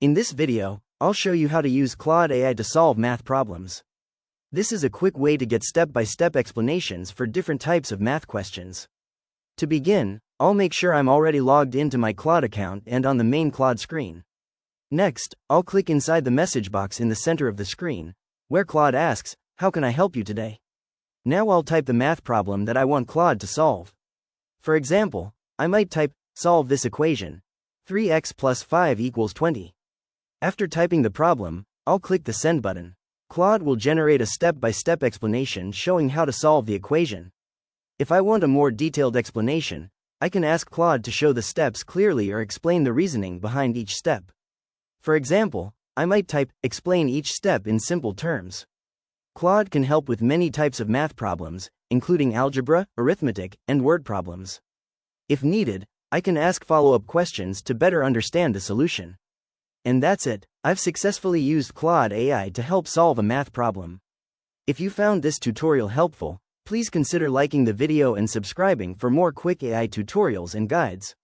In this video, I'll show you how to use Claude AI to solve math problems. This is a quick way to get step-by-step explanations for different types of math questions. To begin, I'll make sure I'm already logged into my Claude account and on the main Claude screen. Next, I'll click inside the message box in the center of the screen, where Claude asks, "How can I help you today?" Now I'll type the math problem that I want Claude to solve. For example, I might type, "Solve this equation. 3x plus 5 equals 20. After typing the problem, I'll click the Send button. Claude will generate a step-by-step explanation showing how to solve the equation. If I want a more detailed explanation, I can ask Claude to show the steps clearly or explain the reasoning behind each step. For example, I might type, "Explain each step in simple terms." Claude can help with many types of math problems, including algebra, arithmetic, and word problems. If needed, I can ask follow-up questions to better understand the solution. And that's it. I've successfully used Claude AI to help solve a math problem. If you found this tutorial helpful, please consider liking the video and subscribing for more quick AI tutorials and guides.